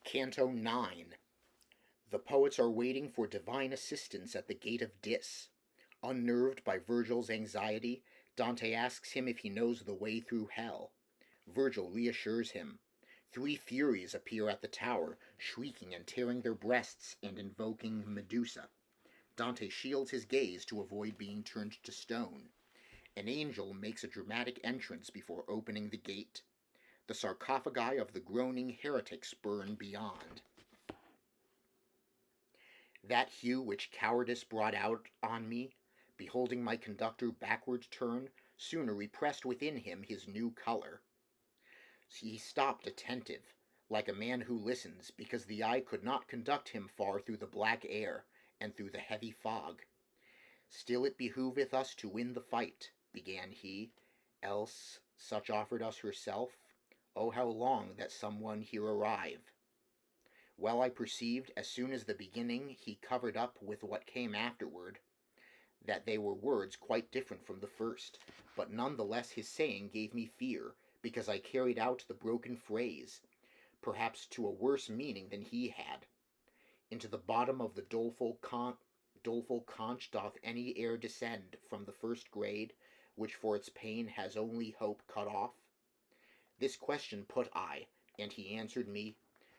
Canto 9. The poets are waiting for divine assistance at the gate of Dis. Unnerved by Virgil's anxiety, Dante asks him if he knows the way through hell. Virgil reassures him. Three Furies appear at the tower, shrieking and tearing their breasts and invoking Medusa. Dante shields his gaze to avoid being turned to stone. An angel makes a dramatic entrance before opening the gate. The sarcophagi of the groaning heretics burn beyond. That hue which cowardice brought out on me, beholding my conductor backward turn, sooner repressed within him his new colour. He stopped attentive, like a man who listens, because the eye could not conduct him far through the black air, and through the heavy fog. Still it behoveth us to win the fight, began he, else such offered us herself. Oh, how long that some one here arrive! Well I perceived, as soon as the beginning he covered up with what came afterward, that they were words quite different from the first, but none the less his saying gave me fear, because I carried out the broken phrase, perhaps to a worse meaning than he had. Into the bottom of the doleful conch doth any air descend from the first grade, which for its pain has only hope cut off? This question put I, and he answered me,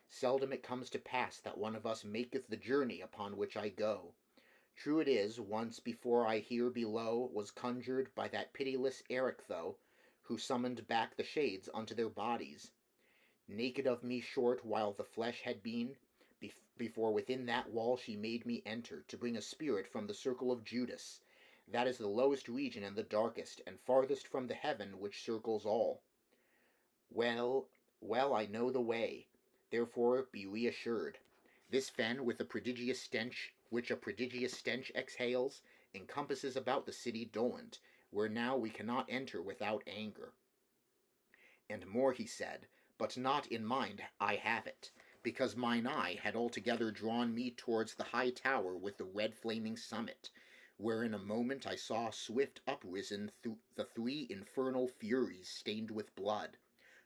Seldom it comes to pass that one of us maketh the journey upon which I go. True it is, once before I here below was conjured by that pitiless Erectho, who summoned back the shades unto their bodies. Naked of me short while the flesh had been, before within that wall she made me enter, to bring a spirit from the circle of Judas, that is the lowest region and the darkest, and farthest from the heaven which circles all. Well, I know the way. Therefore be reassured. This fen, with a prodigious stench, which a prodigious stench exhales, encompasses about the city dolent, where now we cannot enter without anger. And more he said, but not in mind I have it, because mine eye had altogether drawn me towards the high tower with the red flaming summit, where in a moment I saw swift uprisen the three infernal furies stained with blood,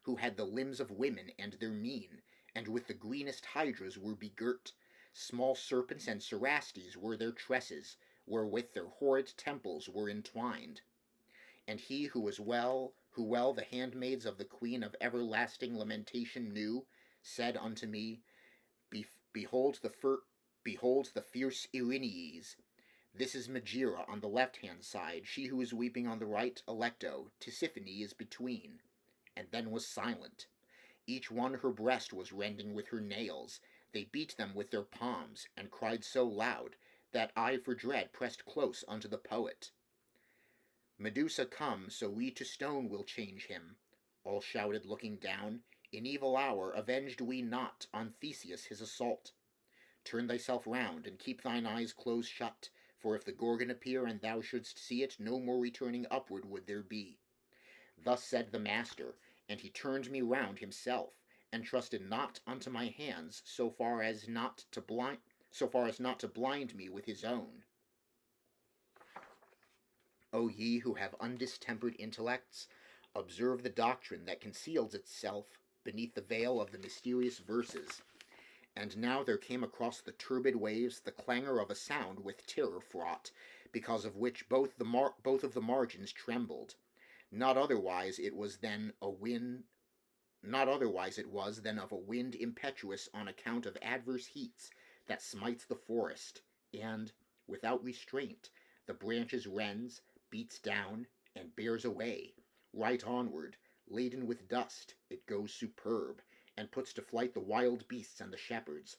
who had the limbs of women and their mien, and with the greenest hydras were begirt. Small serpents and cerastes were their tresses, wherewith their horrid temples were entwined. And he who well the handmaids of the queen of everlasting lamentation knew, said unto me, Behold the fierce Erinyes. This is Megera on the left-hand side, she who is weeping on the right, Alecto, Tisiphone is between. And then was silent. Each one her breast was rending with her nails. They beat them with their palms, and cried so loud, that I for dread pressed close unto the poet. Medusa come, so we to stone will change him, all shouted looking down. In evil hour avenged we not on Theseus his assault. Turn thyself round, and keep thine eyes close shut, for if the Gorgon appear, and thou shouldst see it, no more returning upward would there be. Thus said the master, and he turned me round himself, and trusted not unto my hands, so far as not to blind me with his own. O ye who have undistempered intellects, observe the doctrine that conceals itself beneath the veil of the mysterious verses. And now there came across the turbid waves the clangor of a sound with terror fraught, because of which both of the margins trembled. Not otherwise it was than of a wind impetuous on account of adverse heats that smites the forest, and, without restraint, the branches rends, beats down, and bears away. Right onward, laden with dust, it goes superb, and puts to flight the wild beasts and the shepherds.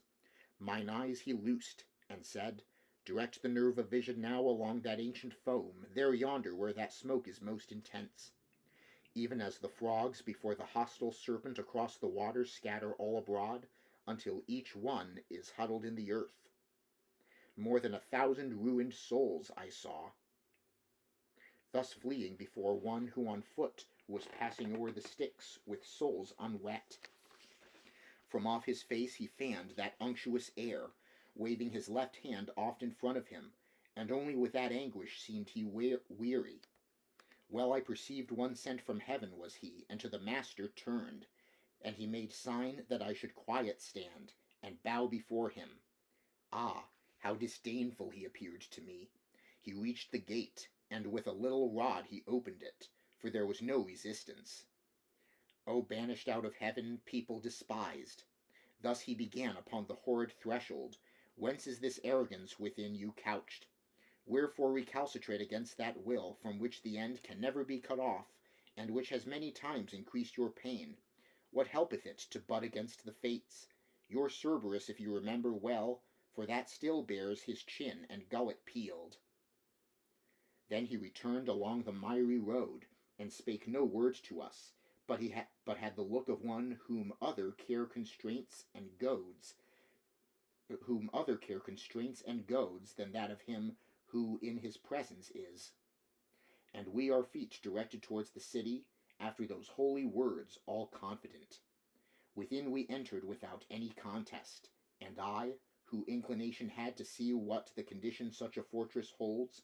Mine eyes he loosed, and said, Direct the nerve of vision now along that ancient foam, there yonder where that smoke is most intense. Even as the frogs before the hostile serpent across the water scatter all abroad, until each one is huddled in the earth. More than 1,000 ruined souls I saw, thus fleeing before one who on foot was passing o'er the Styx with souls unwet. From off his face he fanned that unctuous air, waving his left hand oft in front of him, and only with that anguish seemed he weary. Well I perceived one sent from heaven was he, and to the master turned. And he made sign that I should quiet stand, and bow before him. Ah, how disdainful he appeared to me! He reached the gate, and with a little rod he opened it, for there was no resistance. O banished out of heaven, people despised! Thus he began upon the horrid threshold. Whence is this arrogance within you couched? Wherefore recalcitrate against that will from which the end can never be cut off, and which has many times increased your pain? What helpeth it to butt against the fates? Your Cerberus, if you remember well, for that still bears his chin and gullet peeled. Then he returned along the miry road, and spake no word to us, but had the look of one whom other care constraints and goads than that of him who in his presence is. And we our feet directed towards the city, after those holy words, all confident. Within we entered without any contest, and I, who inclination had to see what the condition such a fortress holds,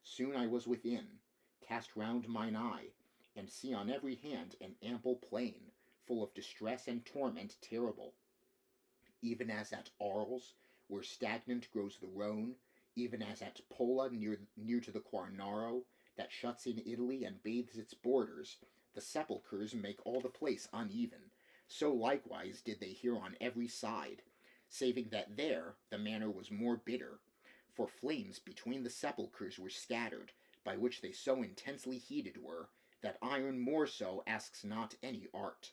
soon I was within, cast round mine eye, and see on every hand an ample plain, full of distress and torment terrible, even as at Arles, where stagnant grows the Rhone, even as at Pola near to the Quarnaro, that shuts in Italy and bathes its borders, the sepulchres make all the place uneven. So likewise did they here on every side, saving that there the manner was more bitter, for flames between the sepulchres were scattered, by which they so intensely heated were, that iron more so asks not any art.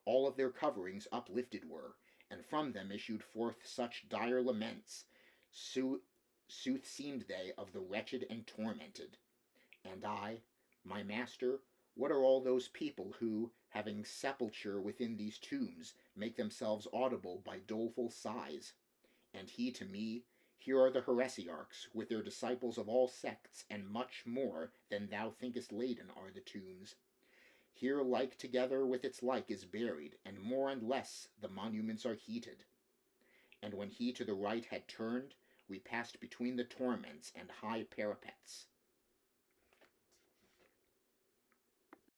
All of their coverings uplifted were, and from them issued forth such dire laments, sooth seemed they of the wretched and tormented. And I, my master, what are all those people who, having sepulture within these tombs, make themselves audible by doleful sighs? And he to me, here are the heresiarchs, with their disciples of all sects, and much more than thou thinkest laden are the tombs. Here like together with its like is buried, and more and less the monuments are heated. And when he to the right had turned, we passed between the torments and high parapets.